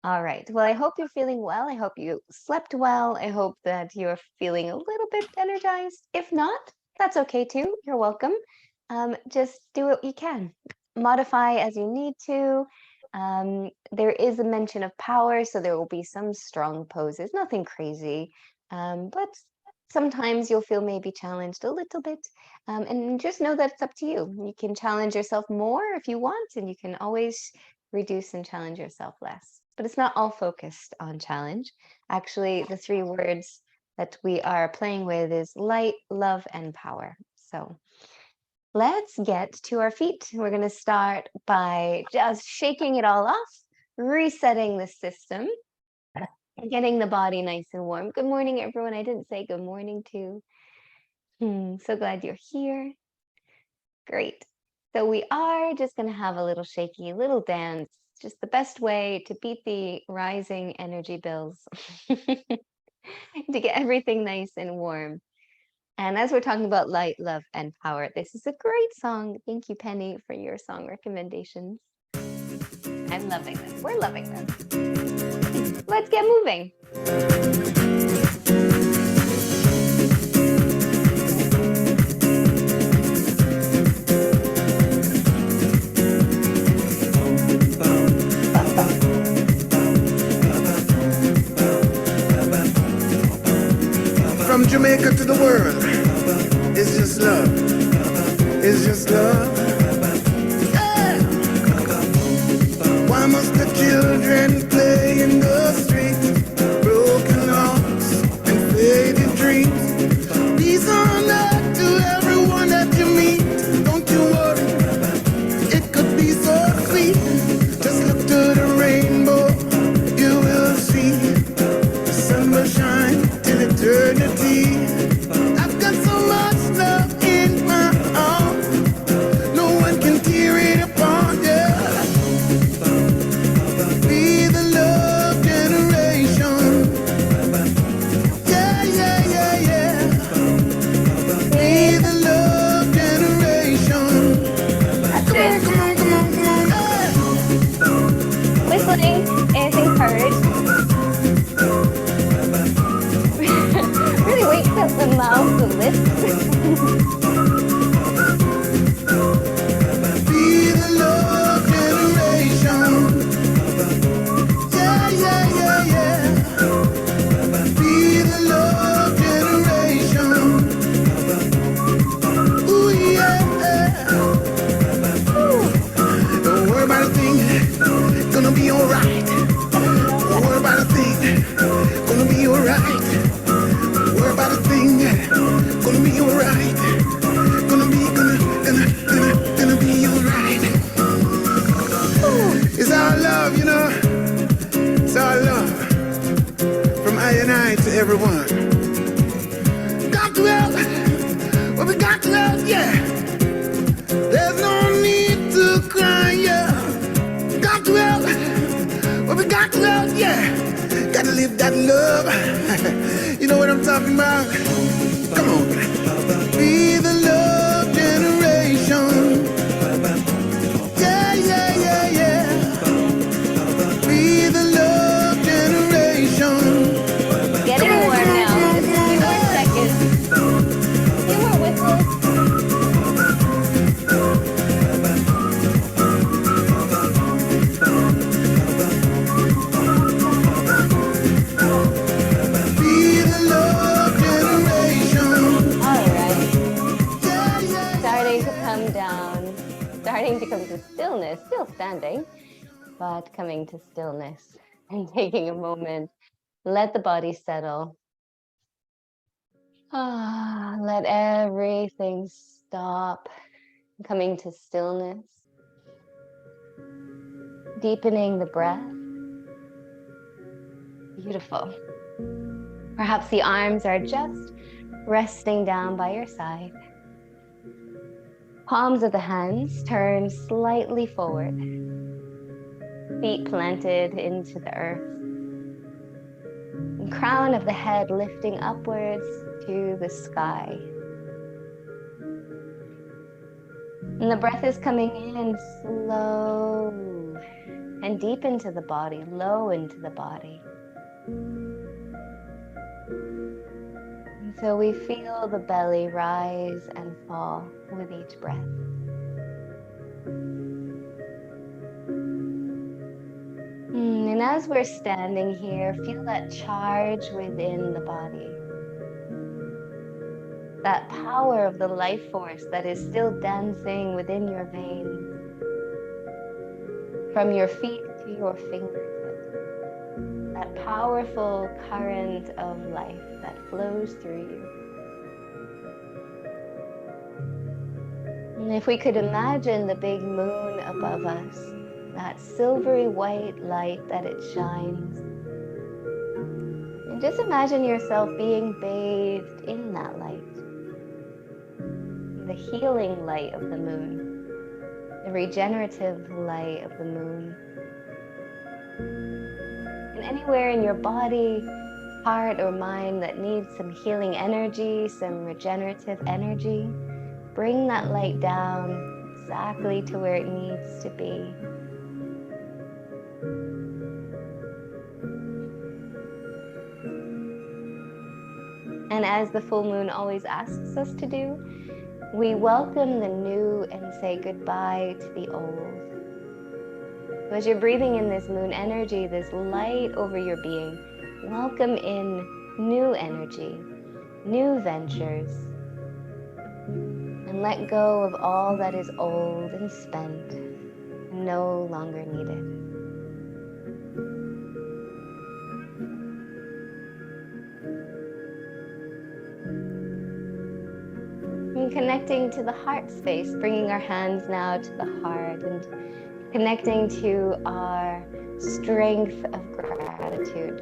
All right. Well, I hope you're feeling well. I hope you slept well. I hope that you're feeling a little bit energized. If not, that's okay too. You're welcome. Just do what you can. Modify as you need to. There is a mention of power, so there will be some strong poses, nothing crazy. But sometimes you'll feel maybe challenged a little bit. And just know that it's up to you. You can challenge yourself more if you want, and you can always reduce and challenge yourself less. But it's not all focused on challenge. Actually, the three words that we are playing with is light, love, and power. So let's get to our feet. We're going to start by just shaking it all off, resetting the system, getting the body nice and warm. Good morning, everyone. I didn't say good morning to. So glad you're here. Great. So we are just going to have a little shaky, little dance, just the best way to beat the rising energy bills, to get everything nice and warm. And as we're talking about light, love, and power, this is a great song. Thank you, Penny, for your song recommendations. I'm loving them. We're loving them. Let's get moving. From Jamaica to the world, it's just love. It's just love. Yeah. Why must the children play in the streets? Broken hearts and faded dreams. Peace on earth to everyone that you meet. Don't you worry, it could be so sweet. Just look to the rainbow, you will see. The sun will shine till eternity. I've got so much love in my heart, no one can tear it apart, yeah. Be the love generation. Yeah, yeah, yeah, yeah. Be the love generation. Come on, come on, come on, come on, yeah. Whistling is encouraged. Really wakes up the mouth, the lips. Be the love generation. Yeah, yeah, yeah, yeah. Be the love generation. Ooh, yeah. Ooh. Don't worry about a thing, gonna be alright. Don't worry about a thing, gonna be alright. Don't worry about a thing, gonna be alright. Gonna be alright. It's our love, you know. It's our love. From I and I to everyone. Got to help. Well, we got to help, yeah. There's no need to cry, yeah. Got to help. Well, we got to help, yeah. Gotta live that love. You know what I'm talking about? Come on. Be the love generation. Yeah, yeah, yeah, yeah. Be the love generation. Getting warm now. Just a few more seconds. A few more whistles. Be the love generation. All right. Yeah, yeah. Starting to come down. Starting to come to stillness. Still standing, but coming to stillness and taking a moment. Let the body settle. Let everything stop. Coming to stillness. Deepening the breath. Beautiful. Perhaps the arms are just resting down by your side. Palms of the hands turn slightly forward. Feet planted into the earth. And crown of the head lifting upwards to the sky. And the breath is coming in slow and deep into the body, low into the body. And so we feel the belly rise and fall with each breath. And as we're standing here, feel that charge within the body. That power of the life force that is still dancing within your veins. From your feet to your fingertips. That powerful current of life that flows through you. And if we could imagine the big moon above us, that silvery white light that it shines. And just imagine yourself being bathed in that light. The healing light of the moon. The regenerative light of the moon. And anywhere in your body, heart, or mind that needs some healing energy, some regenerative energy, bring that light down exactly to where it needs to be. And as the full moon always asks us to do, we welcome the new and say goodbye to the old. So as you're breathing in this moon energy, this light over your being, welcome in new energy, new ventures, and let go of all that is old and spent and no longer needed. And connecting to the heart space, bringing our hands now to the heart and connecting to our strength of gratitude.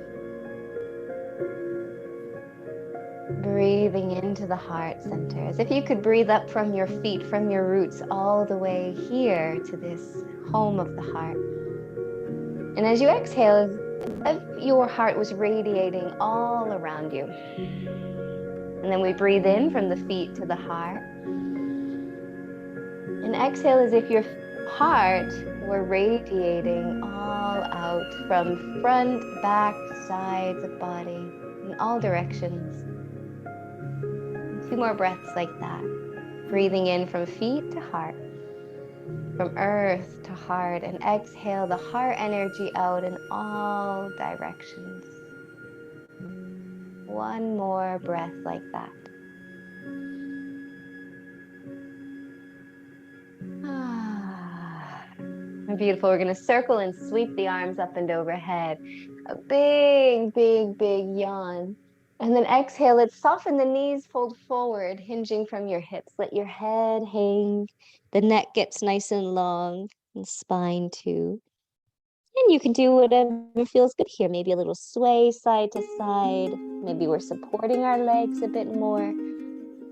Breathing into the heart center, as if you could breathe up from your feet, from your roots, all the way here to this home of the heart. And as you exhale, as if your heart was radiating all around you. And then we breathe in from the feet to the heart. And exhale as if your heart were radiating all out from front, back, sides of body, in all directions. 2 more breaths like that. Breathing in from feet to heart, from earth to heart, and exhale the heart energy out in all directions. 1 more breath like that. Beautiful. We're going to circle and sweep the arms up and overhead. A big, big, big yawn. And then exhale it. Soften the knees, fold forward, hinging from your hips. Let your head hang. The neck gets nice and long, and spine too. And you can do whatever feels good here. Maybe a little sway side to side. Maybe we're supporting our legs a bit more,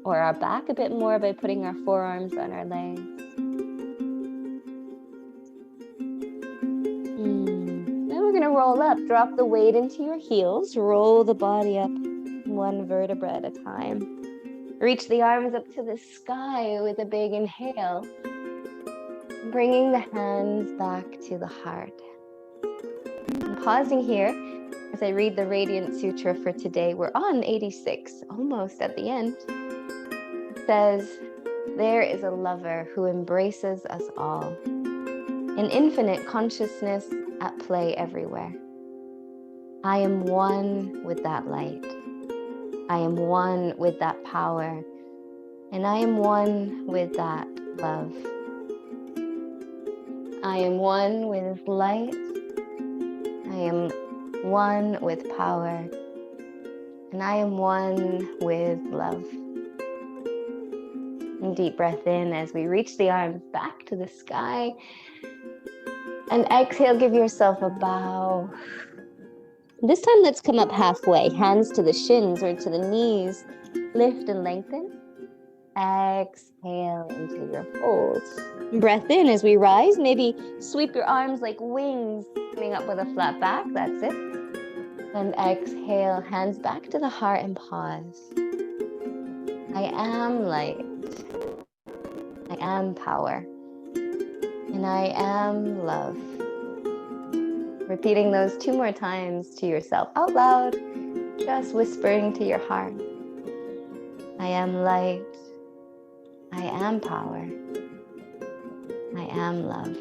or our back a bit more by putting our forearms on our legs. Then we're going to roll up. Drop the weight into your heels. Roll the body up 1 vertebra at a time. Reach the arms up to the sky with a big inhale. Bringing the hands back to the heart. And pausing here as I read the Radiance Sutra for today. We're on 86, almost at the end. It says, there is a lover who embraces us all. An infinite consciousness at play everywhere. I am one with that light. I am one with that power. And I am one with that love. I am one with light. I am one with power. And I am one with love. And deep breath in as we reach the arms back to the sky. And exhale, give yourself a bow. This time, let's come up halfway. Hands to the shins or to the knees. Lift and lengthen. Exhale into your folds. Breath in as we rise. Maybe sweep your arms like wings, coming up with a flat back. That's it. And exhale, hands back to the heart and pause. I am light. I am power. And I am love. Repeating those 2 more times to yourself out loud, just whispering to your heart. I am light. I am power. I am love.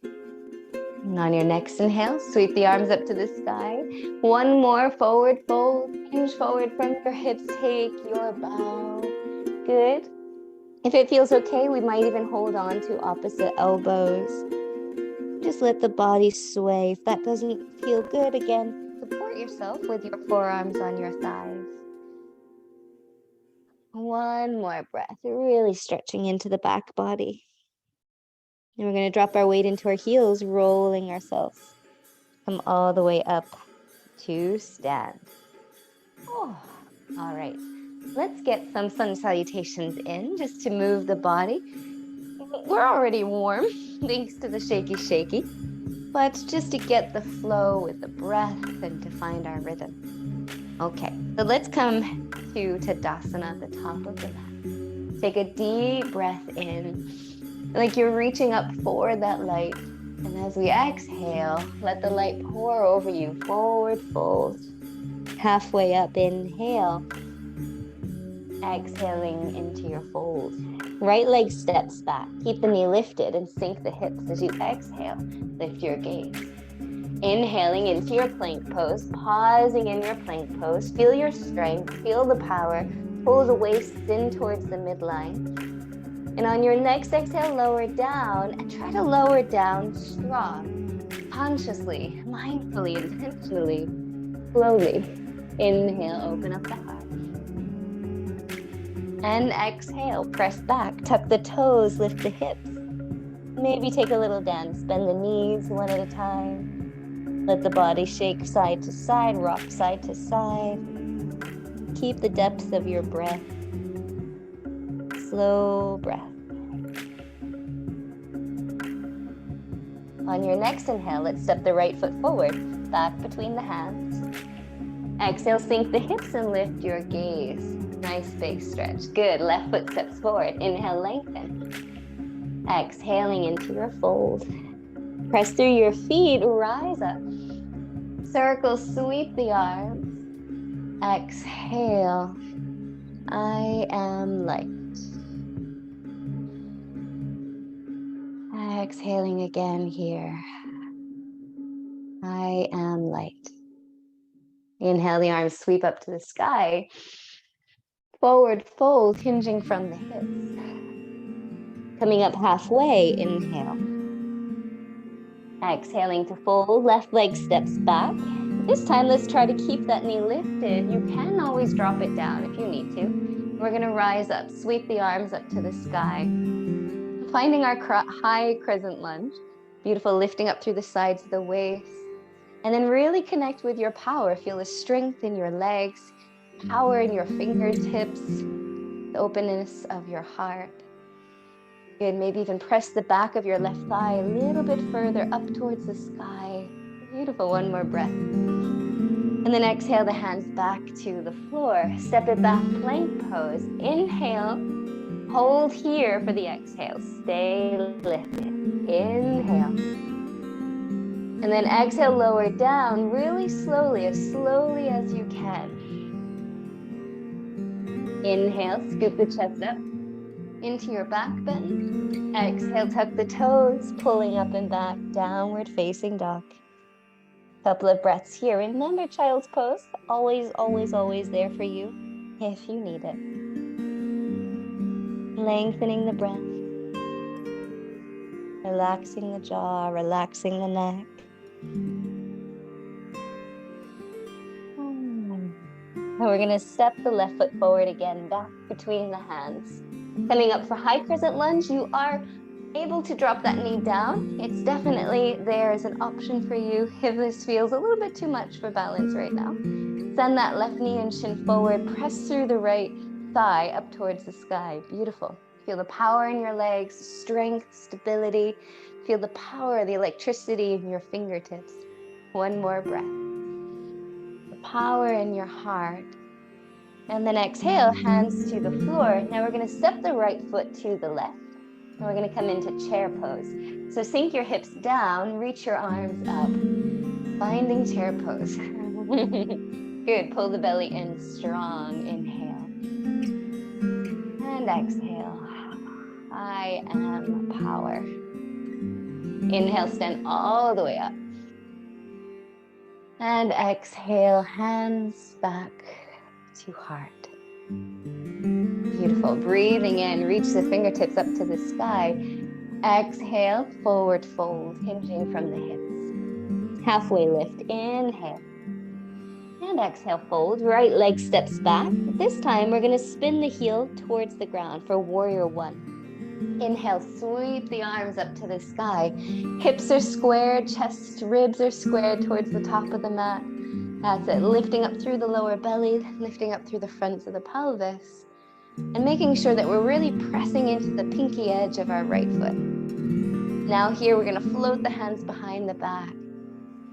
And on your next inhale, sweep the arms up to the sky. 1 more forward fold. Hinge forward from your hips. Take your bow. Good. If it feels okay, we might even hold on to opposite elbows. Just let the body sway. If that doesn't feel good, again, support yourself with your forearms on your thighs. 1 more breath, really stretching into the back body. And we're going to drop our weight into our heels, rolling ourselves. Come all the way up to stand. Oh, all right. Let's get some sun salutations in just to move the body. We're already warm, thanks to the shakey, but just to get the flow with the breath and to find our rhythm. Okay, so let's come to Tadasana at the top of the mat. Take a deep breath in, like you're reaching up for that light. And as we exhale, let the light pour over you, forward fold. Halfway up, inhale. Exhaling into your fold. Right leg steps back. Keep the knee lifted and sink the hips as you exhale. Lift your gaze. Inhaling into your plank pose, pausing in your plank pose. Feel your strength, feel the power. Pull the waist in towards the midline. And on your next exhale, lower down and try to lower down strong, consciously, mindfully, intentionally, slowly. Inhale, open up the heart. And exhale, press back, tuck the toes, lift the hips. Maybe take a little dance, bend the knees one at a time. Let the body shake side to side, rock side to side. Keep the depth of your breath. Slow breath. On your next inhale, let's step the right foot forward, back between the hands. Exhale, sink the hips and lift your gaze. Nice big stretch. Good. Left foot steps forward. Inhale, lengthen. Exhaling into your fold. Press through your feet, rise up. Circle, sweep the arms. Exhale. I am light. Exhaling again here. I am light. Inhale, the arms sweep up to the sky. Forward fold, hinging from the hips. Coming up halfway, inhale. Exhaling to fold, left leg steps back. This time, let's try to keep that knee lifted. You can always drop it down if you need to. We're gonna rise up, sweep the arms up to the sky. Finding our high crescent lunge. Beautiful, lifting up through the sides of the waist. And then really connect with your power. Feel the strength in your legs, power in your fingertips, the openness of your heart. Good, maybe even press the back of your left thigh a little bit further up towards the sky. Beautiful, 1 more breath. And then exhale the hands back to the floor. Step it back, plank pose. Inhale, hold here for the exhale. Stay lifted. Inhale. And then exhale, lower down really slowly as you can. Inhale, scoop the chest up into your back bend. Exhale, tuck the toes, pulling up and back, downward facing dog. Couple of breaths here. Remember child's pose, always, always, always there for you if you need it. Lengthening the breath. Relaxing the jaw, relaxing the neck. And we're gonna step the left foot forward again, back between the hands. Coming up for high crescent lunge, you are able to drop that knee down. It's definitely there as an option for you if this feels a little bit too much for balance right now. Send that left knee and shin forward, press through the right thigh up towards the sky. Beautiful. Feel the power in your legs, strength, stability. Feel the power, the electricity in your fingertips. 1 more breath. The power in your heart. And then exhale, hands to the floor. Now we're going to step the right foot to the left. And we're going to come into chair pose. So sink your hips down, reach your arms up, finding chair pose. Good, pull the belly in strong, inhale. And exhale, I am power. Inhale, stand all the way up. And exhale, hands back to heart. Beautiful, breathing in, reach the fingertips up to the sky. Exhale, forward fold, hinging from the hips. Halfway lift, inhale. And exhale, fold, right leg steps back. This time we're gonna spin the heel towards the ground for warrior one. Inhale, sweep the arms up to the sky. Hips are squared, chest, ribs are squared towards the top of the mat. That's it, lifting up through the lower belly, lifting up through the fronts of the pelvis, and making sure that we're really pressing into the pinky edge of our right foot. Now here we're gonna float the hands behind the back,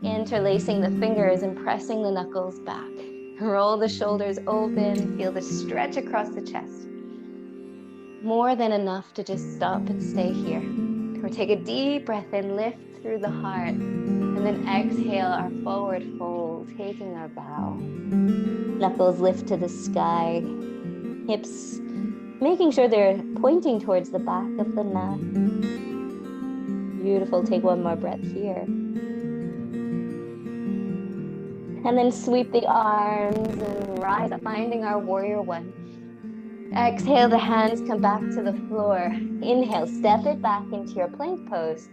interlacing the fingers and pressing the knuckles back. Roll the shoulders open, feel the stretch across the chest. More than enough to just stop and stay here. Or take a deep breath in, lift through the heart, and then exhale our forward fold, taking our bow. Knuckles lift to the sky, hips making sure they're pointing towards the back of the mat. Beautiful, take one more breath here. And then sweep the arms and rise up, finding our warrior one. Exhale, the hands come back to the floor. Inhale, step it back into your plank pose.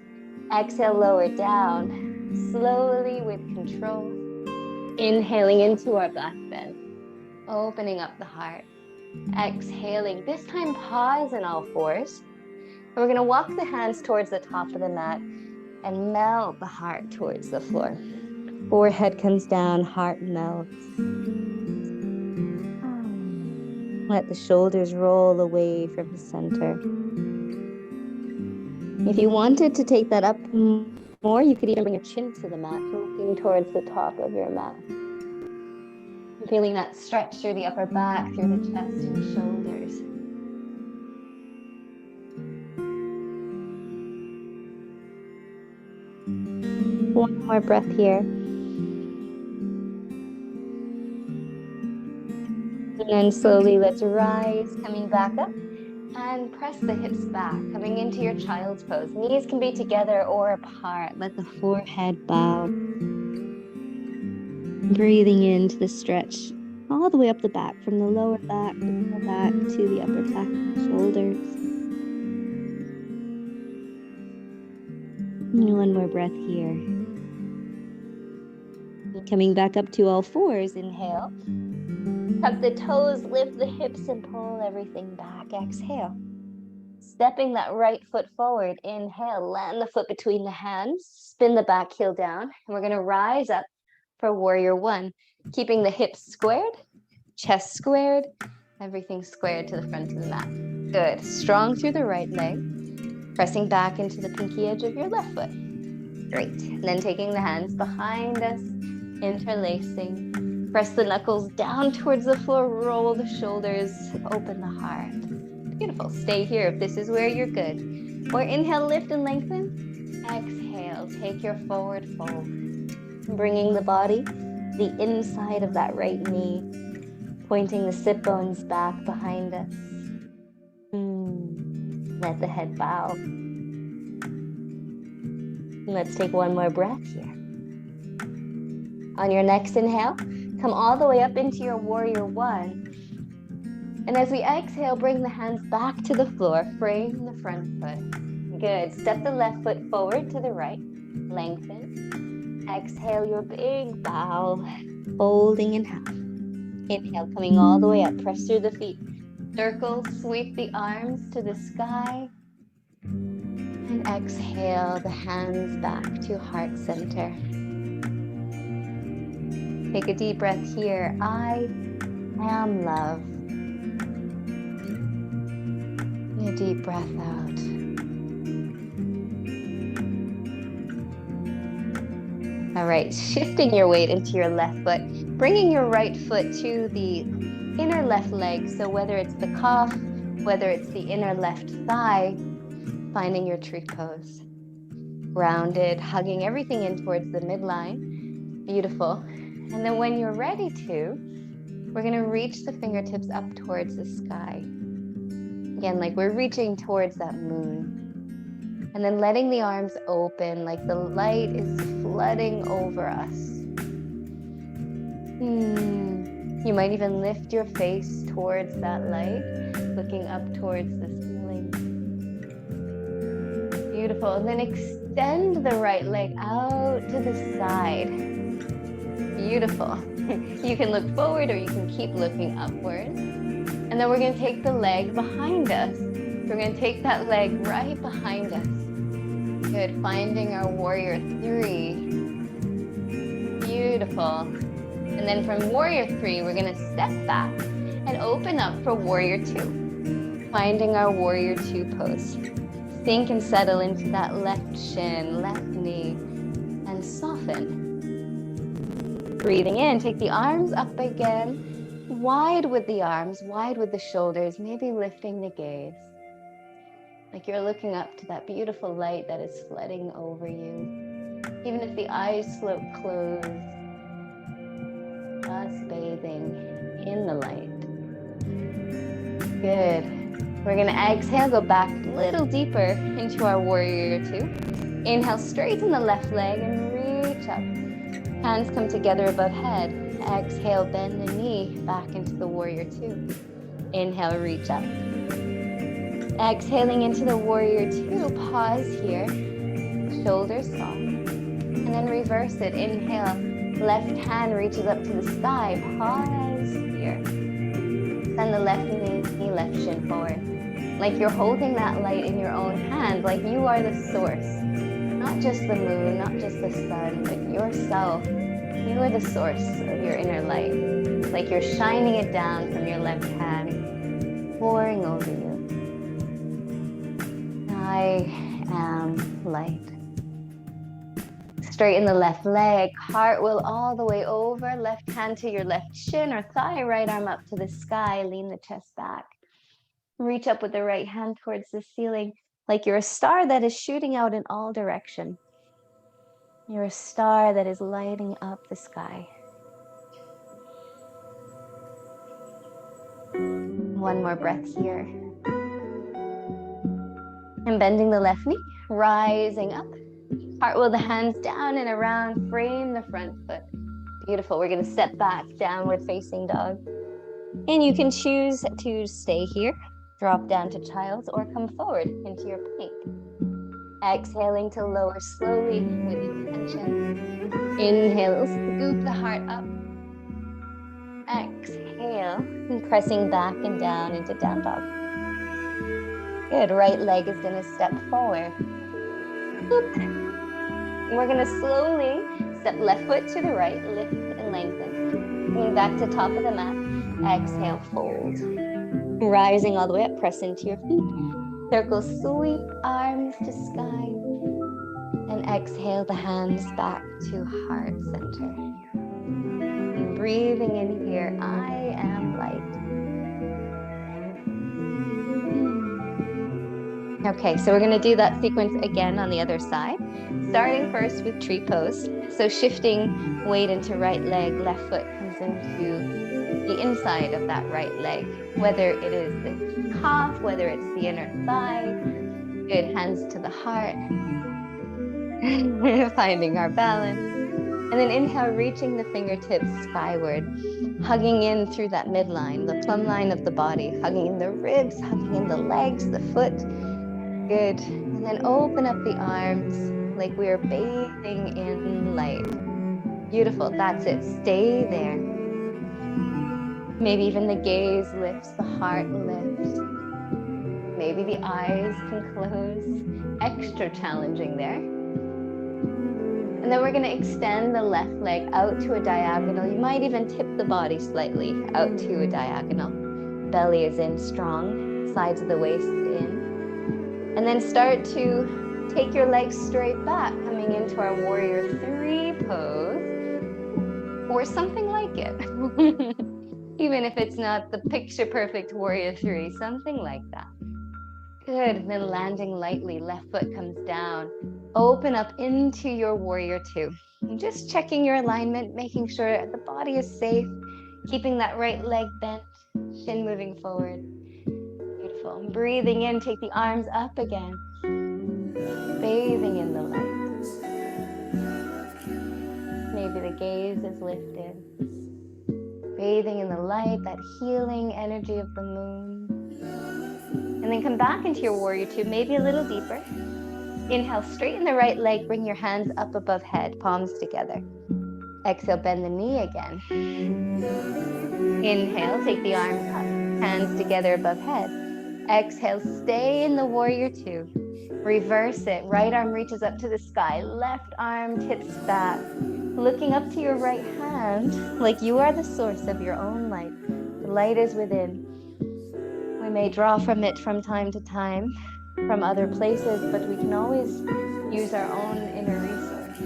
Exhale, lower down, slowly with control. Inhaling into our back bend, opening up the heart. Exhaling, this time pause in all fours. And we're gonna walk the hands towards the top of the mat and melt the heart towards the floor. Forehead comes down, heart melts. Let the shoulders roll away from the center. If you wanted to take that up more, you could even bring your chin to the mat, looking towards the top of your mat. Feeling that stretch through the upper back, through the chest and shoulders. One more breath here. And then slowly let's rise, coming back up, and press the hips back, coming into your child's pose. Knees can be together or apart. Let the forehead bow. Breathing into the stretch all the way up the back, from the lower back to the upper back shoulders. And one more breath here. Coming back up to all fours, inhale. Tuck the toes, lift the hips, and pull everything back. Exhale. Stepping that right foot forward. Inhale, land the foot between the hands. Spin the back heel down. And we're going to rise up for warrior one. Keeping the hips squared, chest squared, everything squared to the front of the mat. Good. Strong through the right leg. Pressing back into the pinky edge of your left foot. Great. And then taking the hands behind us, interlacing. Press the knuckles down towards the floor, roll the shoulders, open the heart. Beautiful. Stay here if this is where you're good. Or inhale, lift and lengthen. Exhale, take your forward fold. Bringing the body, the inside of that right knee, pointing the sit bones back behind us. Let the head bow. Let's take one more breath here. On your next inhale, come all the way up into your warrior one. And as we exhale, bring the hands back to the floor, frame the front foot. Good. Step the left foot forward to the right. Lengthen. Exhale your big bow, folding in half. Inhale, coming all the way up. Press through the feet. Circle, sweep the arms to the sky. And exhale the hands back to heart center. Take a deep breath here. I am love. A deep breath out. All right, shifting your weight into your left foot, bringing your right foot to the inner left leg. So whether it's the calf, whether it's the inner left thigh, finding your tree pose. Grounded, hugging everything in towards the midline. Beautiful. And then when you're ready to, we're going to reach the fingertips up towards the sky. Again, like we're reaching towards that moon. And then letting the arms open, like the light is flooding over us. You might even lift your face towards that light, looking up towards the ceiling. Beautiful. And then extend the right leg out to the side. Beautiful. You can look forward or you can keep looking upwards. And then we're going to take the leg behind us. We're going to take that leg right behind us. Good. Finding our warrior 3. Beautiful. And then from warrior 3, we're going to step back and open up for warrior 2. Finding our warrior 2 pose. Sink and settle into that left shin, left knee, and soften. Breathing in, take the arms up again, wide with the arms, wide with the shoulders, maybe lifting the gaze. Like you're looking up to that beautiful light that is flooding over you. Even if the eyes float closed, just bathing in the light. Good. We're going to exhale, go back a little deeper into our warrior 2. Inhale, straighten the left leg and reach up. Hands come together above head. Exhale, bend the knee back into the warrior 2. Inhale, reach up. Exhaling into the warrior 2, pause here. Shoulders soft. And then reverse it. Inhale, left hand reaches up to the sky. Pause here. Send the left knee, left shin forward. Like you're holding that light in your own hand, like you are the source. Not just the moon, not just the sun, but yourself. You are the source of your inner light. Like you're shining it down from your left hand, pouring over you. I am light. Straighten the left leg, cartwheel all the way over, left hand to your left shin or thigh, right arm up to the sky, lean the chest back. Reach up with the right hand towards the ceiling, like you're a star that is shooting out in all directions. You're a star that is lighting up the sky. One more breath here. And bending the left knee, rising up. Cartwheel the hands down and around, frame the front foot. Beautiful. We're going to step back, downward facing dog. And you can choose to stay here, drop down to child's, or come forward into your plank. Exhaling to lower slowly with intention. Inhale, scoop the heart up. Exhale, and pressing back and down into down dog. Good. Right leg is going to step forward. We're going to slowly step left foot to the right, lift and lengthen. Coming back to top of the mat. Exhale, fold. Rising all the way up, press into your feet. Circle sweep, arms to sky. And exhale the hands back to heart center. And breathing in here, I am light. Okay, so we're going to do that sequence again on the other side. Starting first with tree pose. So shifting weight into right leg, left foot comes into the inside of that right leg. Whether it is the calf, whether it's the inner thigh. Good, hands to the heart. Finding our balance. And then inhale, reaching the fingertips skyward. Hugging in through that midline, the plumb line of the body. Hugging in the ribs, hugging in the legs, the foot. Good. And then open up the arms like we are bathing in light. Beautiful. That's it. Stay there. Maybe even the gaze lifts, the heart lifts. Maybe the eyes can close. Extra challenging there. And then we're going to extend the left leg out to a diagonal. You might even tip the body slightly out to a diagonal. Belly is in strong, sides of the waist in. And then start to take your legs straight back, coming into our warrior 3 pose, or something like it. Even if it's not the picture perfect warrior 3, something like that. Good, and then landing lightly, left foot comes down. Open up into your warrior two. And just checking your alignment, making sure the body is safe, keeping that right leg bent, shin moving forward. Beautiful. And breathing in, take the arms up again. Bathing in the light. Maybe the gaze is lifted. Bathing in the light, that healing energy of the moon. And then come back into your warrior two, maybe a little deeper. Inhale, straighten the right leg, bring your hands up above head, palms together. Exhale, bend the knee again. Inhale, take the arms up, hands together above head. Exhale, stay in the warrior two. Reverse it, right arm reaches up to the sky, left arm tips back. Looking up to your right hand, like you are the source of your own light. The light is within. We may draw from it from time to time, from other places, but we can always use our own inner resource.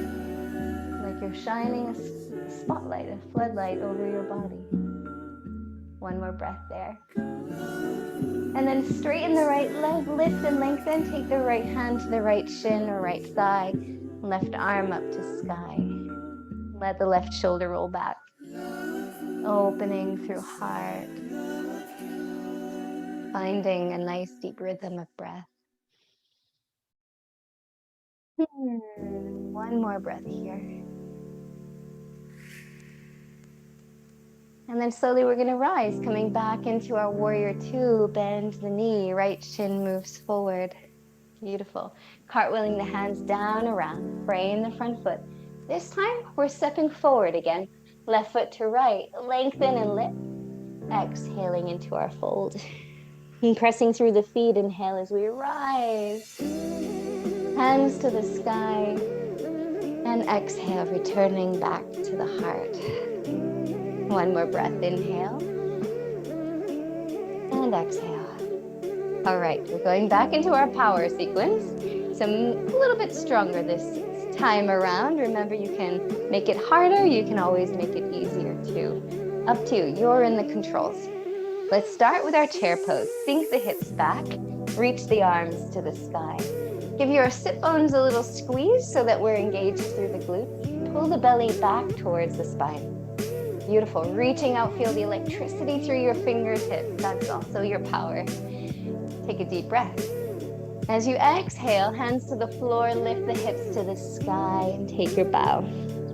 Like you're shining a spotlight, a floodlight over your body. One more breath there. And then straighten the right leg, lift and lengthen. Take the right hand to the right shin or right thigh. Left arm up to sky. Let the left shoulder roll back. Opening through heart. Finding a nice deep rhythm of breath. One more breath here. And then slowly we're going to rise, coming back into our warrior two. Bend the knee, right shin moves forward. Beautiful. Cartwheeling the hands down, around, frame the front foot. This time we're stepping forward again. Left foot to right, lengthen and lift. Exhaling into our fold. And pressing through the feet, inhale as we rise. Hands to the sky. And exhale, returning back to the heart. One more breath, inhale. And exhale. All right, we're going back into our power sequence. So a little bit stronger this time around. Remember, you can make it harder. You can always make it easier too. Up to you, you're in the controls. Let's start with our chair pose. Sink the hips back, reach the arms to the sky. Give your sit bones a little squeeze so that we're engaged through the glutes. Pull the belly back towards the spine. Beautiful. Reaching out, feel the electricity through your fingertips. That's also your power. Take a deep breath. As you exhale, hands to the floor, lift the hips to the sky and take your bow.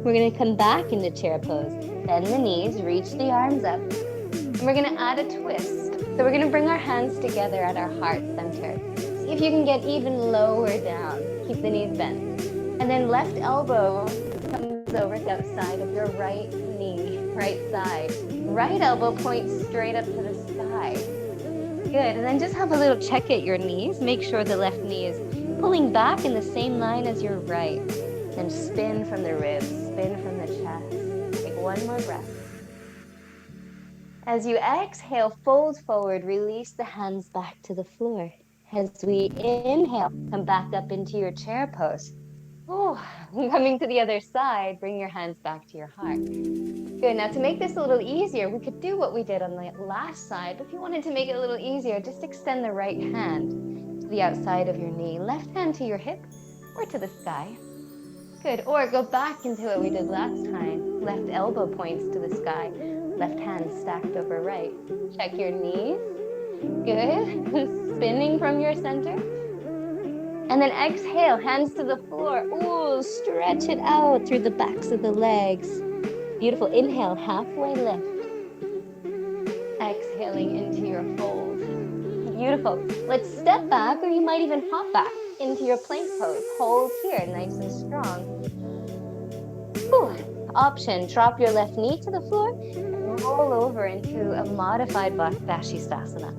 We're going to come back into chair pose. Bend the knees, reach the arms up. And we're going to add a twist. So we're going to bring our hands together at our heart center. See if you can get even lower down. Keep the knees bent. And then left elbow comes over the outside of your right knee, right thigh. Right elbow points straight up to the sky. Good. And then just have a little check at your knees. Make sure the left knee is pulling back in the same line as your right. And spin from the ribs, spin from the chest. Take one more breath. As you exhale, fold forward, release the hands back to the floor. As we inhale, come back up into your chair pose. Oh, coming to the other side, bring your hands back to your heart. Good, now to make this a little easier, we could do what we did on the last side, but if you wanted to make it a little easier, just extend the right hand to the outside of your knee, left hand to your hip or to the sky. Good, or go back into what we did last time. Left elbow points to the sky, left hand stacked over right. Check your knees. Good, spinning from your center. And then exhale, hands to the floor. Ooh, stretch it out through the backs of the legs. Beautiful. Inhale, halfway lift. Exhaling into your fold. Beautiful. Let's step back, or you might even hop back into your plank pose. Hold here, nice and strong. Ooh. Option, drop your left knee to the floor and roll over into a modified Vashisthasana.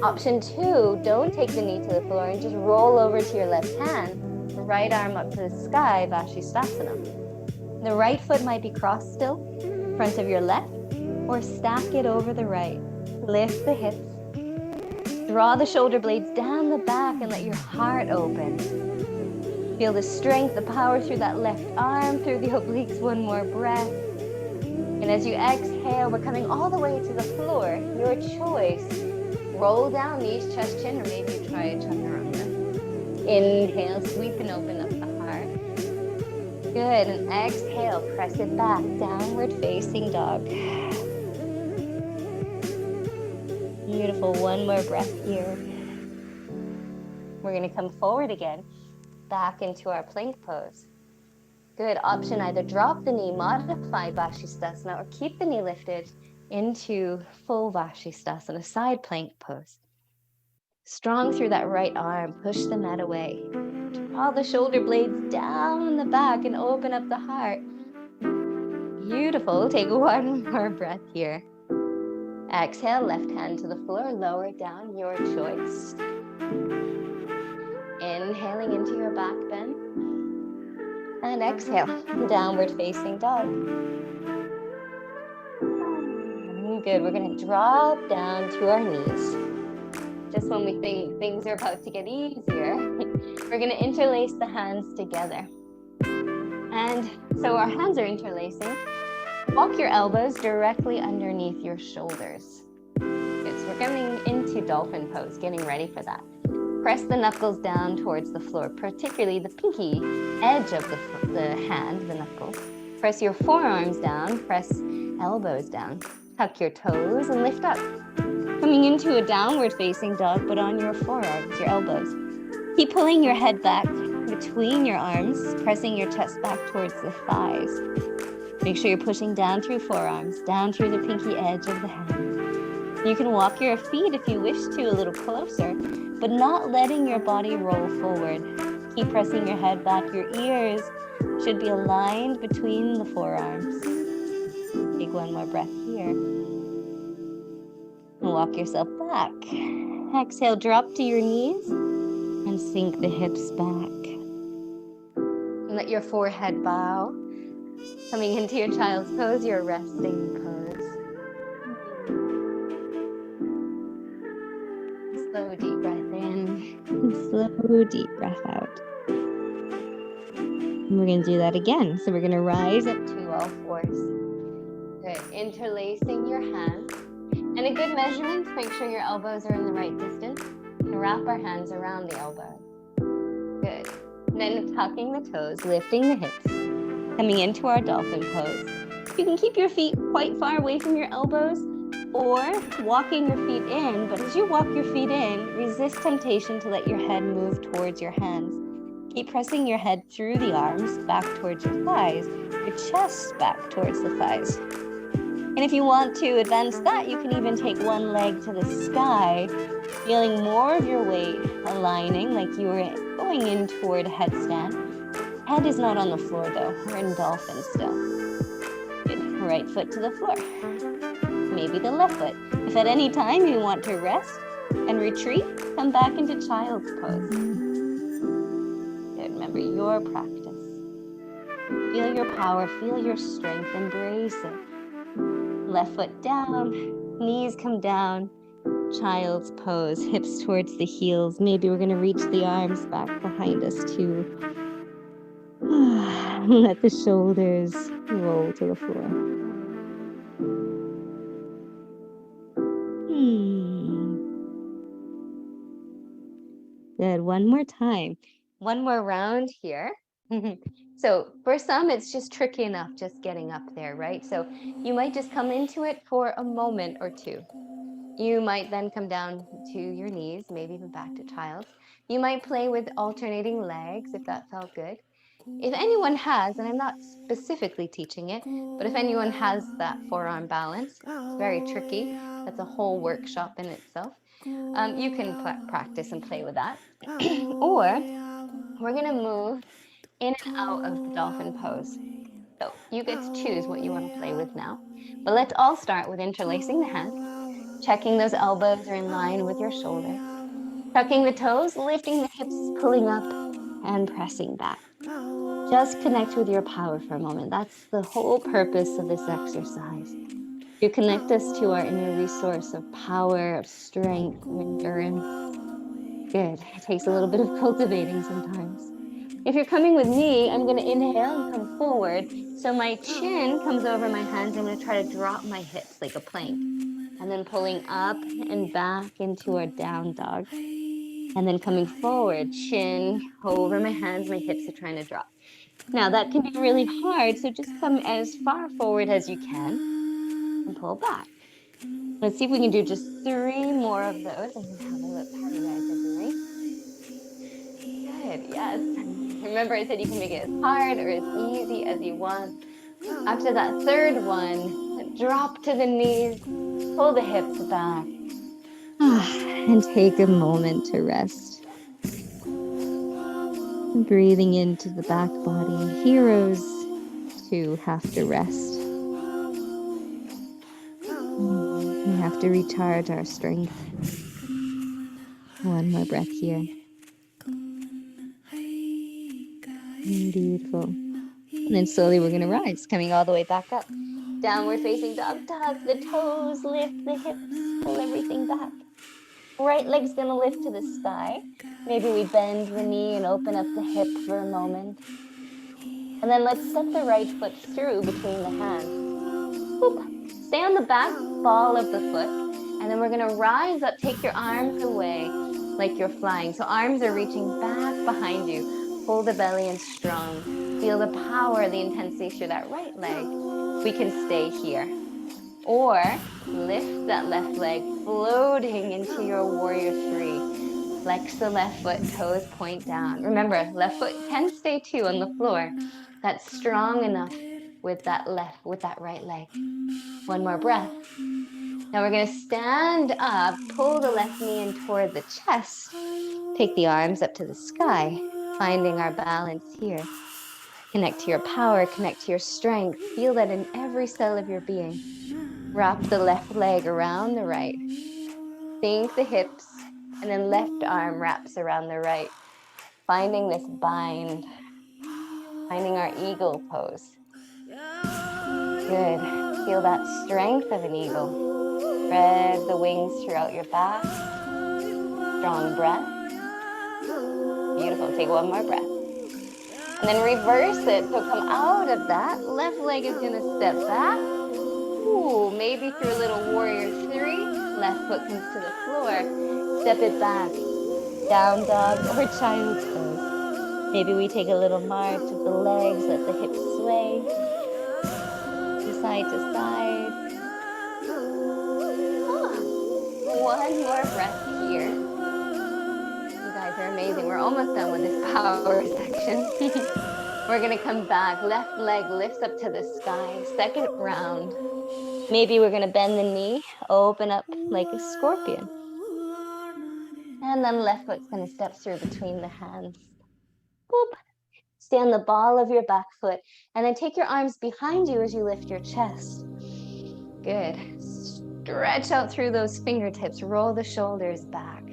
Option 2, don't take the knee to the floor and just roll over to your left hand. Right arm up to the sky, Vashisthasana. The right foot might be crossed still, front of your left, or stack it over the right. Lift the hips. Draw the shoulder blades down the back and let your heart open. Feel the strength, the power through that left arm, through the obliques. One more breath. And as you exhale, we're coming all the way to the floor. Your choice. roll down, knees, chest, chin, or maybe you try a chaturanga. Inhale, sweep and open up the heart. Good, and exhale, press it back, downward facing dog. Beautiful, one more breath here. We're gonna come forward again, back into our plank pose. Good, option either drop the knee, modify Vashisthasana, or keep the knee lifted into full Vashisthasana, side plank pose. Strong through that right arm, push the mat away. Draw the shoulder blades down the back and open up the heart. Beautiful, take one more breath here. Exhale, left hand to the floor, lower down, your choice. Inhaling into your back bend. And exhale, downward facing dog. Good, we're gonna drop down to our knees. Just when we think things are about to get easier, we're gonna interlace the hands together. And so our hands are interlacing. Walk your elbows directly underneath your shoulders. Good, so we're coming into dolphin pose, getting ready for that. Press the knuckles down towards the floor, particularly the pinky edge of the hand, the knuckles. Press your forearms down, press elbows down. Tuck your toes and lift up. Coming into a downward facing dog, but on your forearms, your elbows. Keep pulling your head back between your arms, pressing your chest back towards the thighs. Make sure you're pushing down through forearms, down through the pinky edge of the hand. You can walk your feet if you wish to a little closer, but not letting your body roll forward. Keep pressing your head back. Your ears should be aligned between the forearms. Take one more breath here. And walk yourself back. Exhale, drop to your knees and sink the hips back. And let your forehead bow. Coming into your child's pose, your resting pose. Slow, deep breath in. Slow, deep breath out. And we're going to do that again. So we're going to rise up to all fours. Good. Interlacing your hands. And a good measurement, make sure your elbows are in the right distance. And wrap our hands around the elbow. Good. And then tucking the toes, lifting the hips. Coming into our dolphin pose. You can keep your feet quite far away from your elbows or walking your feet in, but as you walk your feet in, resist temptation to let your head move towards your hands. Keep pressing your head through the arms, back towards your thighs, your chest back towards the thighs. And if you want to advance that, you can even take one leg to the sky, feeling more of your weight aligning like you were going in toward a headstand. Head is not on the floor though, we're in dolphin still. Good, right foot to the floor. Maybe the left foot. If at any time you want to rest and retreat, come back into child's pose. Good, remember your practice. Feel your power, feel your strength, embrace it. Left foot down, knees come down, child's pose, hips towards the heels. Maybe we're gonna reach the arms back behind us too. Let the shoulders roll to the floor. Good, one more time. One more round here. So for some, it's just tricky enough just getting up there, right? So you might just come into it for a moment or two. You might then come down to your knees, maybe even back to child's. You might play with alternating legs if that felt good. If anyone has, and I'm not specifically teaching it, but if anyone has that forearm balance, it's very tricky. That's a whole workshop in itself. You can practice and play with that. Or we're going to move in and out of the dolphin pose. So you get to choose what you want to play with now. But let's all start with interlacing the hands, checking those elbows are in line with your shoulders, tucking the toes, lifting the hips, pulling up, and pressing back. Just connect with your power for a moment. That's the whole purpose of this exercise. To connect us to our inner resource of power, of strength, of endurance. Good. It takes a little bit of cultivating sometimes. If you're coming with me, I'm going to inhale and come forward. So my chin comes over my hands. I'm going to try to drop my hips like a plank. And then pulling up and back into our down dog. And then coming forward, chin over my hands, my hips are trying to drop. Now that can be really hard, so just come as far forward as you can and pull back. Let's see if we can do just 3 more of those and then have a little party rise everybody. Good, yes. Remember I said you can make it as hard or as easy as you want. After that third one, drop to the knees, pull the hips back, and take a moment to rest. Breathing into the back body, heroes too have to rest. We have to recharge our strength. One more breath here. Beautiful. And then slowly we're going to rise, coming all the way back up. Downward facing dog, tuck the toes, lift the hips, pull everything back. Right leg's going to lift to the sky. Maybe we bend the knee and open up the hip for a moment. And then let's step the right foot through between the hands. Boop. Stay on the back ball of the foot. And then we're going to rise up, take your arms away like you're flying. So arms are reaching back behind you. Pull the belly in strong. Feel the power, the intensity through that right leg. We can stay here. Or lift that left leg, floating into your warrior 3. Flex the left foot, toes point down. Remember, left foot can stay too on the floor. That's strong enough with that right leg. One more breath. Now we're going to stand up, pull the left knee in toward the chest. Take the arms up to the sky, finding our balance here. Connect to your power, connect to your strength. Feel that in every cell of your being. Wrap the left leg around the right. Sink the hips, and then left arm wraps around the right. Finding this bind. Finding our eagle pose. Good. Feel that strength of an eagle. Spread the wings throughout your back. Strong breath. Beautiful. Take one more breath. And then reverse it. So come out of that. Left leg is going to step back. Ooh, maybe through a little warrior 3. Left foot comes to the floor. Step it back. Down dog or child's pose. Maybe we take a little march of the legs. Let the hips sway. Side to side. One more breath here. You guys are amazing. We're almost done with this power section. We're going to come back. Left leg lifts up to the sky. Second round. Maybe we're going to bend the knee, open up like a scorpion. And then left foot's going to step through between the hands. Boop. Stay on the ball of your back foot. And then take your arms behind you as you lift your chest. Good. Stretch out through those fingertips. Roll the shoulders back.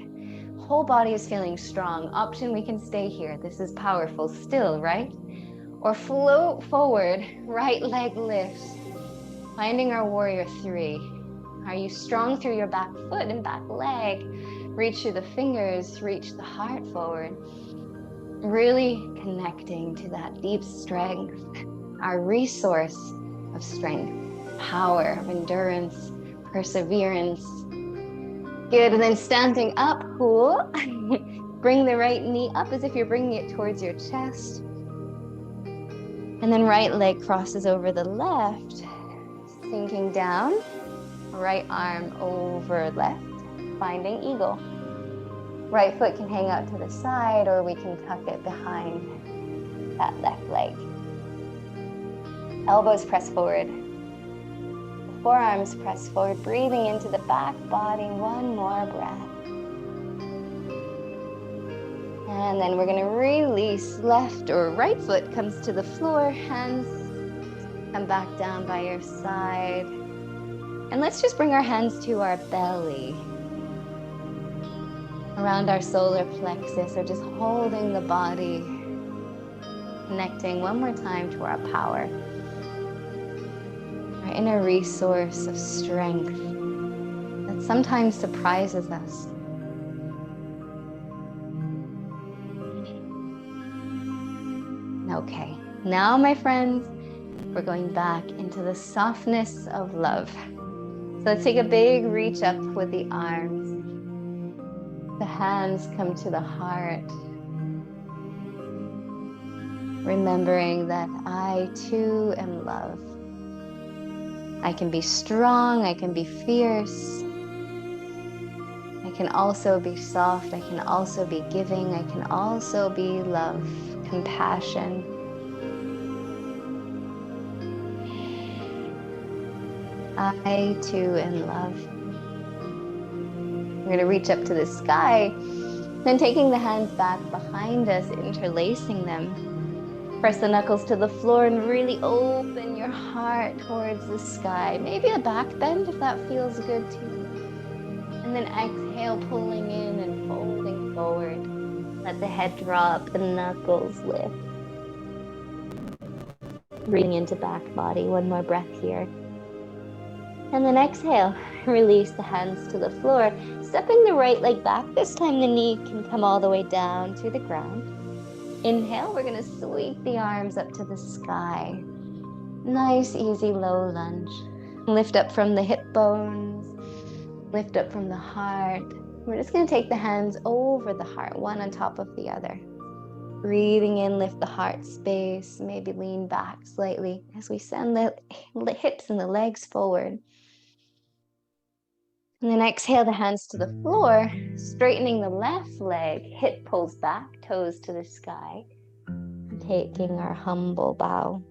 Whole body is feeling strong. Option, we can stay here. This is powerful still, right? Or float forward. Right leg lifts. Finding our warrior 3. Are you strong through your back foot and back leg? Reach through the fingers. Reach the heart forward. Really connecting to that deep strength. Our resource of strength. Power, of endurance. Perseverance. Good, and then standing up, cool. Bring the right knee up as if you're bringing it towards your chest. And then right leg crosses over the left, sinking down. Right arm over left, finding eagle. Right foot can hang out to the side, or we can tuck it behind that left leg. Elbows press forward. Forearms press forward, breathing into the back body. One more breath. And then we're going to release. Left or right foot comes to the floor. Hands come back down by your side. And let's just bring our hands to our belly. Around our solar plexus, or just holding the body. Connecting one more time to our power. Our inner resource of strength that sometimes surprises us. Okay, now my friends, we're going back into the softness of love. So let's take a big reach up with the arms. The hands come to the heart. Remembering that I too am love. I can be strong, I can be fierce. I can also be soft, I can also be giving, I can also be love, compassion. I too am love. We're going to reach up to the sky, then taking the hands back behind us, interlacing them. Press the knuckles to the floor and really open your heart towards the sky. Maybe a back bend if that feels good to you. And then exhale, pulling in and folding forward. Let the head drop, the knuckles lift. Breathing into back body. One more breath here. And then exhale, release the hands to the floor. Stepping the right leg back. This time the knee can come all the way down to the ground. Inhale, we're going to sweep the arms up to the sky. Nice, easy, low lunge. Lift up from the hip bones. Lift up from the heart. We're just going to take the hands over the heart, one on top of the other. Breathing in, lift the heart space. Maybe lean back slightly as we send the hips and the legs forward. And then exhale the hands to the floor, straightening the left leg. Hip pulls back, toes to the sky. Taking our humble bow.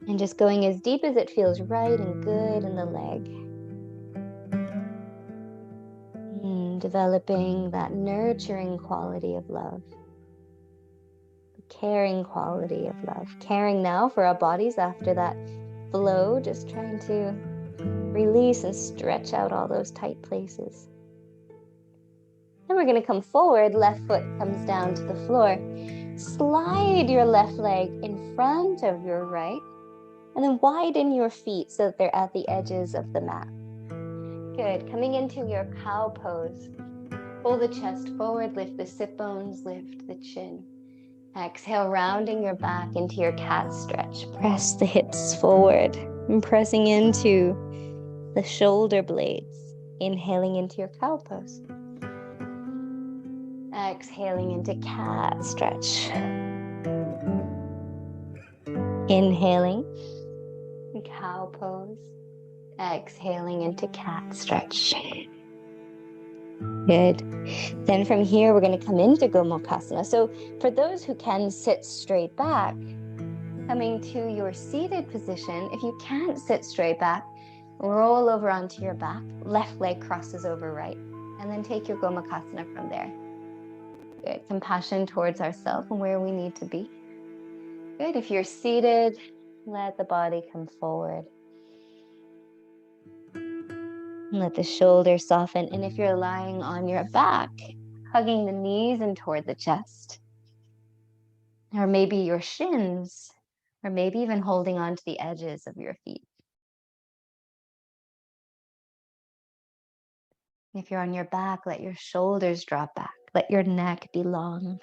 And just going as deep as it feels right and good in the leg. Developing that nurturing quality of love. The caring quality of love. Caring now for our bodies after that flow, just trying to release and stretch out all those tight places. Then we're going to come forward, left foot comes down to the floor. Slide your left leg in front of your right, and then widen your feet so that they're at the edges of the mat. Good. Coming into your cow pose. Pull the chest forward, lift the sit bones, lift the chin. Exhale, rounding your back into your cat stretch. Press the hips forward and pressing into the shoulder blades. Inhaling into your cow pose. Exhaling into cat stretch. Inhaling, cow pose. Exhaling into cat stretch. Good. Then from here, we're going to come into Gomukhasana. So for those who can sit straight back, coming to your seated position, if you can't sit straight back, roll over onto your back, left leg crosses over right, and then take your Gomukhasana from there. Good. Compassion towards ourselves and where we need to be. Good. If you're seated, let the body come forward. Let the shoulders soften. And if you're lying on your back, hugging the knees and toward the chest. Or maybe your shins, or maybe even holding on to the edges of your feet. If you're on your back, let your shoulders drop back. Let your neck be long.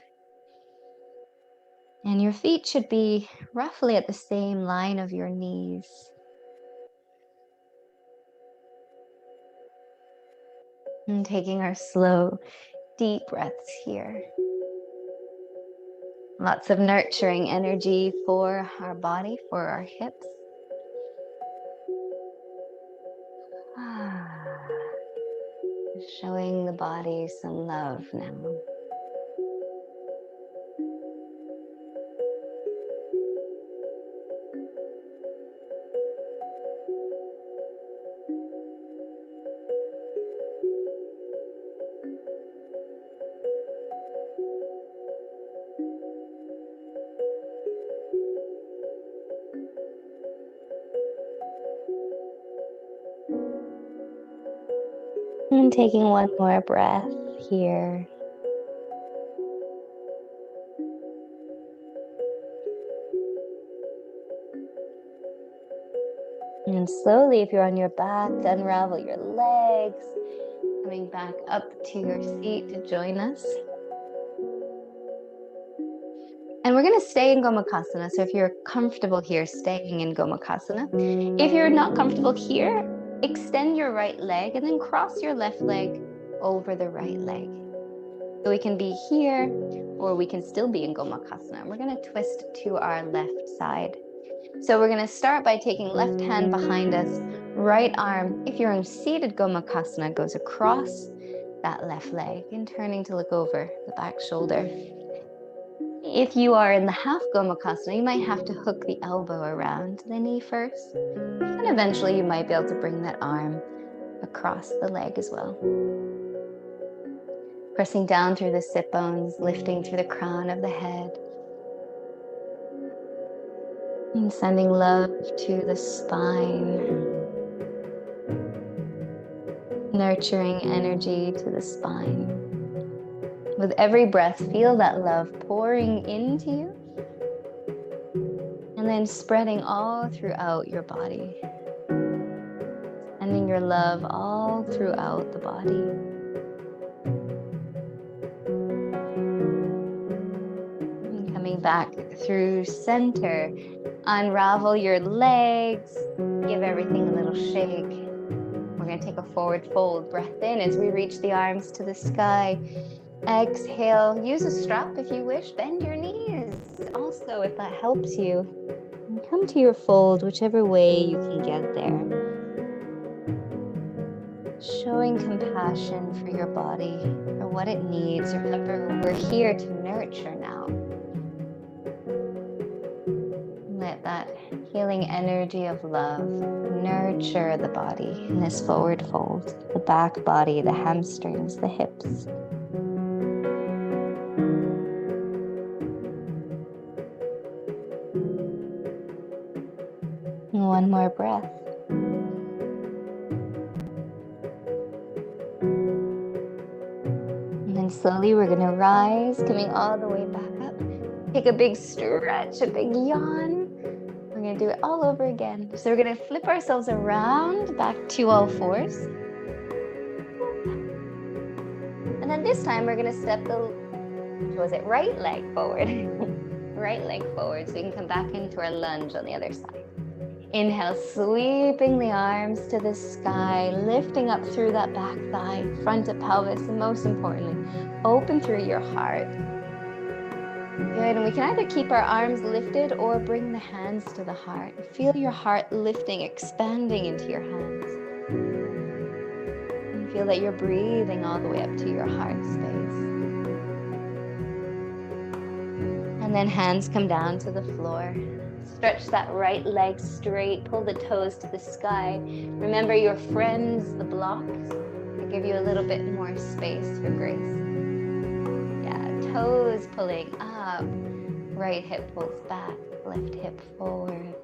And your feet should be roughly at the same line of your knees. And taking our slow, deep breaths here. Lots of nurturing energy for our body, for our hips. Showing the body some love now. And taking one more breath here. And slowly, if you're on your back, unravel your legs, coming back up to your seat to join us. And we're going to stay in Gomukhasana. So if you're comfortable here, staying in Gomukhasana. If you're not comfortable here, extend your right leg and then cross your left leg over the right leg. So we can be here, or we can still be in Gomukhasana. We're going to twist to our left side. So we're going to start by taking left hand behind us, right arm, if you're in seated Gomukhasana, goes across that left leg and turning to look over the back shoulder. If you are in the half Gomukhasana, you might have to hook the elbow around the knee first, and eventually you might be able to bring that arm across the leg as well. Pressing down through the sit bones, lifting through the crown of the head. And sending love to the spine. Nurturing energy to the spine. With every breath, feel that love pouring into you. And then spreading all throughout your body. Sending your love all throughout the body. Coming back through center, unravel your legs, give everything a little shake. We're going to take a forward fold, breath in as we reach the arms to the sky. Exhale, use a strap if you wish, bend your knees also if that helps you. And come to your fold whichever way you can get there. Showing compassion for your body, for what it needs. Remember, we're here to nurture now. Let that healing energy of love nurture the body in this forward fold. The back body, the hamstrings, the hips. And one more breath. And then slowly we're going to rise, coming all the way back up. Take a big stretch, a big yawn. We're going to do it all over again. So we're going to flip ourselves around back to all fours. And then this time we're going to step the, right leg forward. Right leg forward so we can come back into our lunge on the other side. Inhale, sweeping the arms to the sky, lifting up through that back thigh, front of pelvis, and most importantly, open through your heart. Good, and we can either keep our arms lifted or bring the hands to the heart. Feel your heart lifting, expanding into your hands. And feel that you're breathing all the way up to your heart space. And then hands come down to the floor. Stretch that right leg straight, pull the toes to the sky. Remember your friends, the blocks, to give you a little bit more space for grace. Yeah, toes pulling up, right hip pulls back, left hip forward.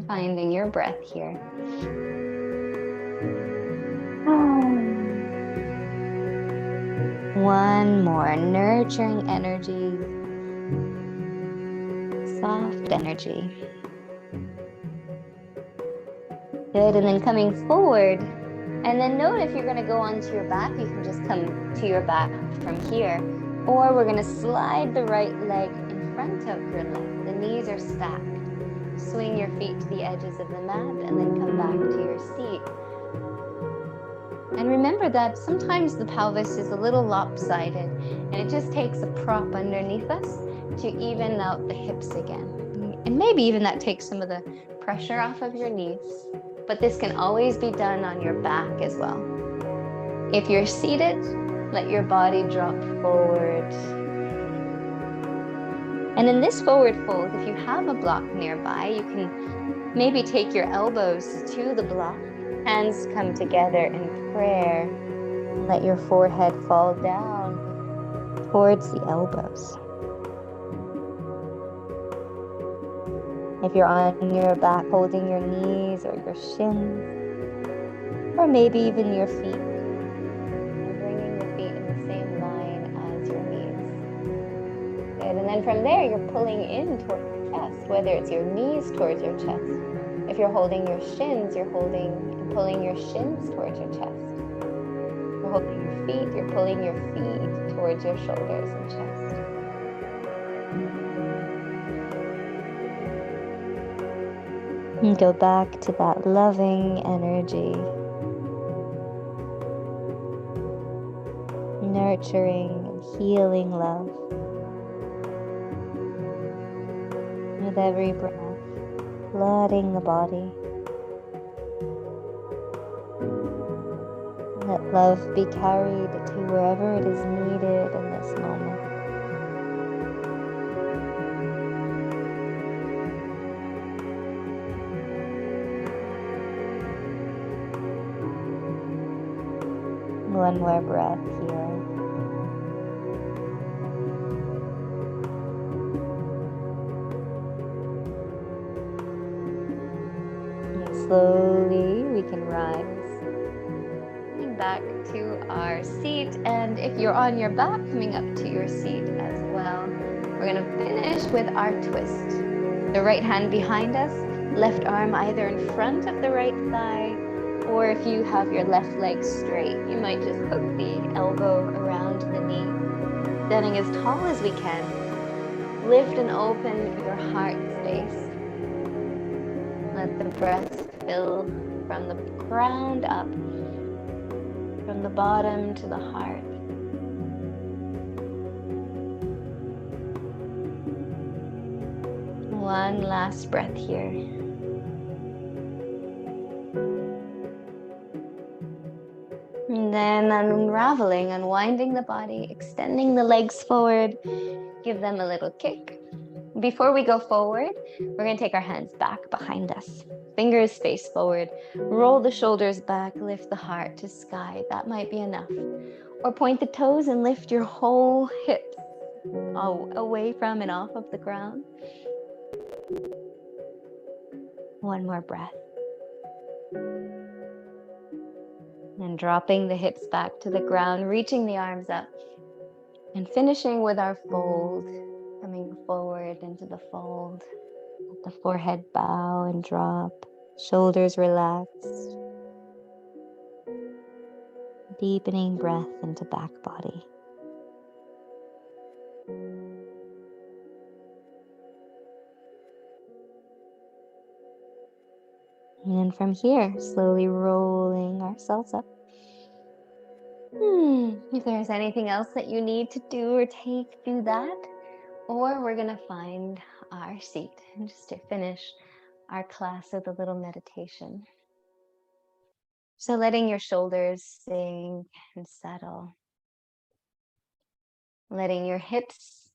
Finding your breath here. One more, nurturing energy. Soft energy. Good, and then coming forward, and then note if you're going to go onto your back, you can just come to your back from here, or we're going to slide the right leg in front of your left. The knees are stacked. Swing your feet to the edges of the mat, and then come back to your seat. And remember that sometimes the pelvis is a little lopsided, and it just takes a prop underneath us to even out the hips again. And maybe even that takes some of the pressure off of your knees, but this can always be done on your back as well. If you're seated, let your body drop forward. And in this forward fold, if you have a block nearby, you can maybe take your elbows to the block, hands come together in prayer. Let your forehead fall down towards the elbows. If you're on your back, holding your knees or your shins, or maybe even your feet, and bringing the feet in the same line as your knees. Good, and then from there, you're pulling in towards your chest, whether it's your knees towards your chest. If you're holding your shins, you're holding and pulling your shins towards your chest. If you're holding your feet, you're pulling your feet towards your shoulders and chest. And go back to that loving energy, nurturing and healing love with every breath, flooding the body. Let love be carried to wherever it is needed in this moment. One more breath here. And slowly we can rise. Coming back to our seat, and if you're on your back, coming up to your seat as well. We're going to finish with our twist. The right hand behind us, left arm either in front of the right thigh, or if you have your left leg straight, you might just hook the elbow around the knee. Standing as tall as we can. Lift and open your heart space. Let the breath fill from the ground up, from the bottom to the heart. One last breath here. And then unraveling, unwinding the body, extending the legs forward, give them a little kick. Before we go forward, we're going to take our hands back behind us. Fingers face forward, roll the shoulders back, lift the heart to sky. That might be enough. Or point the toes and lift your whole hips away from and off of the ground. One more breath. And dropping the hips back to the ground, reaching the arms up. And finishing with our fold, coming forward into the fold. Let the forehead bow and drop, shoulders relaxed. Deepening breath into back body. And then from here, slowly rolling ourselves up. If there's anything else that you need to do or take, do that. Or we're going to find our seat and just to finish our class with a little meditation. So letting your shoulders sink and settle. Letting your hips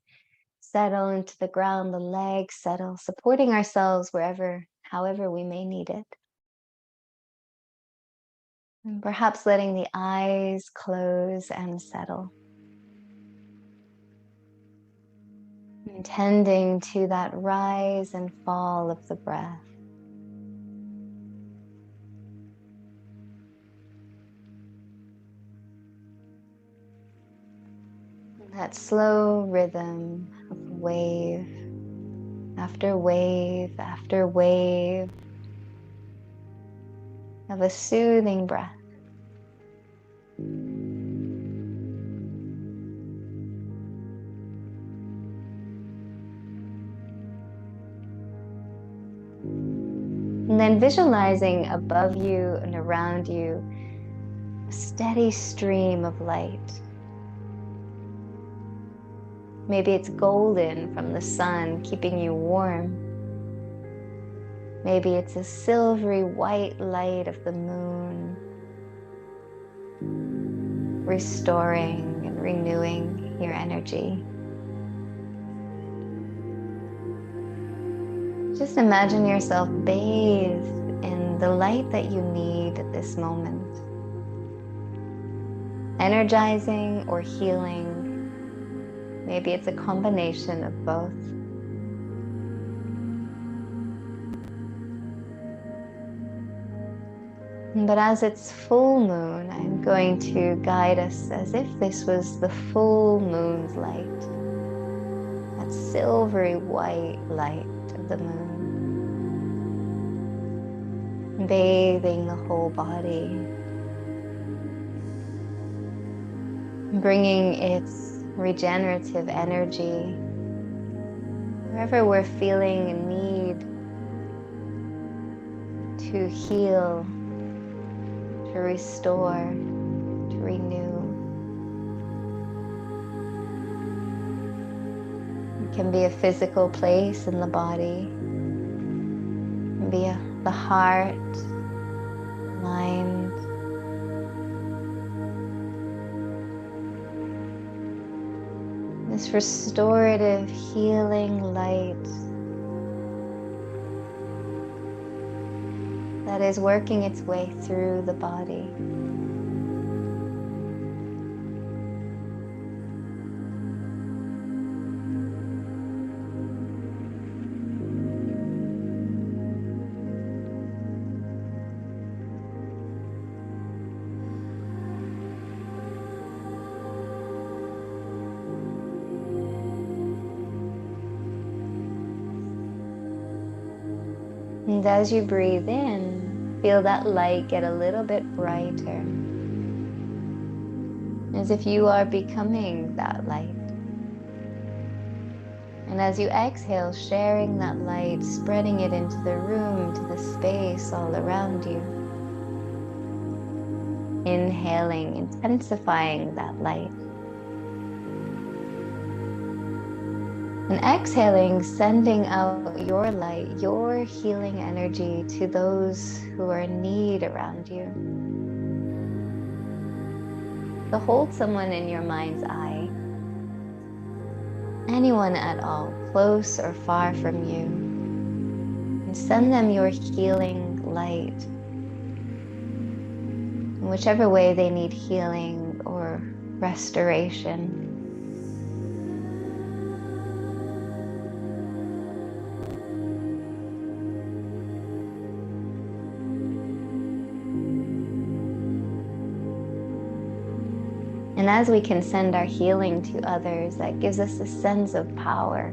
settle into the ground, the legs settle, supporting ourselves however we may need it. And perhaps letting the eyes close and settle. Tending to that rise and fall of the breath. That slow rhythm of wave after wave after wave of a soothing breath. And then visualizing above you and around you a steady stream of light. Maybe it's golden from the sun, keeping you warm. Maybe it's a silvery white light of the moon, restoring and renewing your energy. Just imagine yourself bathed in the light that you need at this moment. Energizing or healing. Maybe it's a combination of both. But as it's full moon, I'm going to guide us as if this was the full moon's light. That silvery white light of the moon. Bathing the whole body. Bringing its regenerative energy wherever we're feeling a need to heal, to restore, to renew. It can be a physical place in the body. It can be the heart, mind. This restorative, healing light that is working its way through the body. And as you breathe in, feel that light get a little bit brighter, as if you are becoming that light. And as you exhale, sharing that light, spreading it into the room, to the space all around you. Inhaling, intensifying that light. And exhaling, sending out your light, your healing energy to those who are in need around you. So hold someone in your mind's eye, anyone at all, close or far from you, and send them your healing light, in whichever way they need healing or restoration. And as we can send our healing to others, that gives us a sense of power.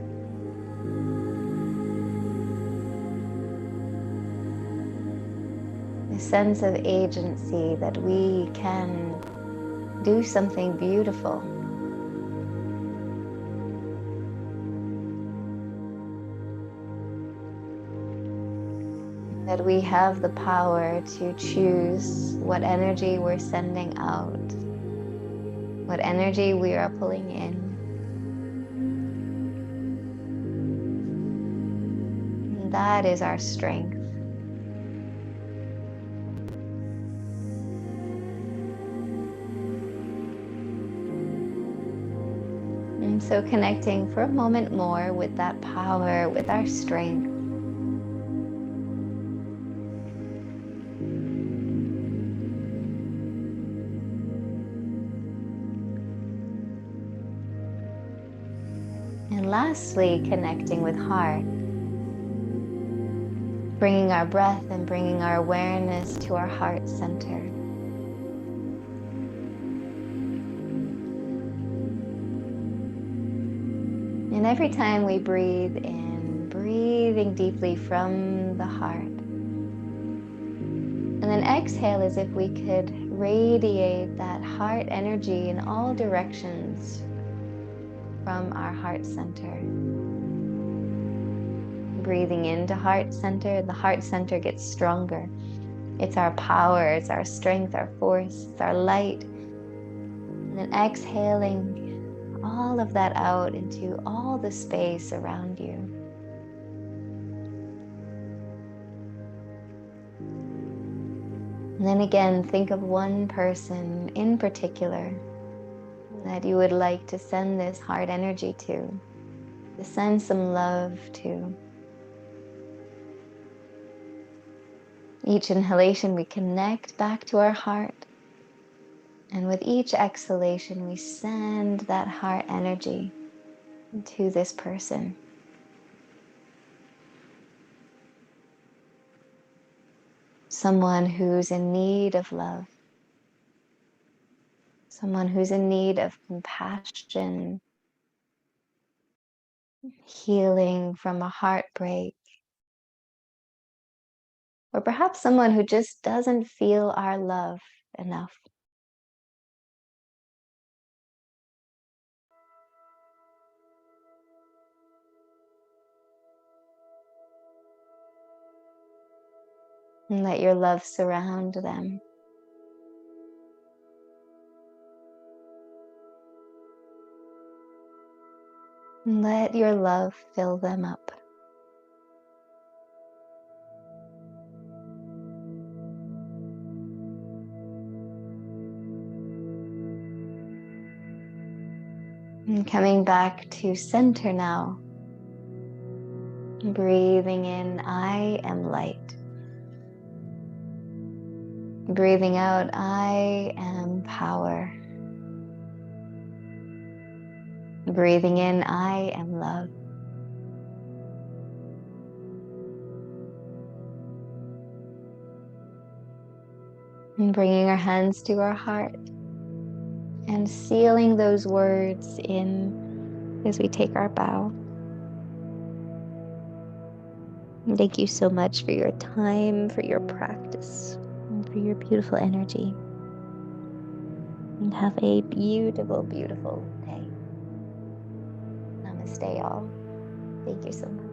A sense of agency that we can do something beautiful. That we have the power to choose what energy we're sending out, what energy we are pulling in. And that is our strength. And so connecting for a moment more with that power, with our strength. And lastly, connecting with heart. Bringing our breath and bringing our awareness to our heart center. And every time we breathe in, breathing deeply from the heart. And then exhale as if we could radiate that heart energy in all directions from our heart center. Breathing into heart center, the heart center gets stronger. It's our power, it's our strength, our force, it's our light. And then exhaling all of that out into all the space around you. And then again, think of one person in particular that you would like to send this heart energy to send some love to. Each inhalation, we connect back to our heart. And with each exhalation, we send that heart energy to this person. Someone who's in need of love. Someone who's in need of compassion, healing from a heartbreak. Or perhaps someone who just doesn't feel our love enough. And let your love surround them. And let your love fill them up. And coming back to center now. Breathing in, I am light. Breathing out, I am power. Breathing in, I am love. And bringing our hands to our heart and sealing those words in as we take our bow. And thank you so much for your time, for your practice, and for your beautiful energy. And have a beautiful, beautiful day. Namaste, y'all. Thank you so much.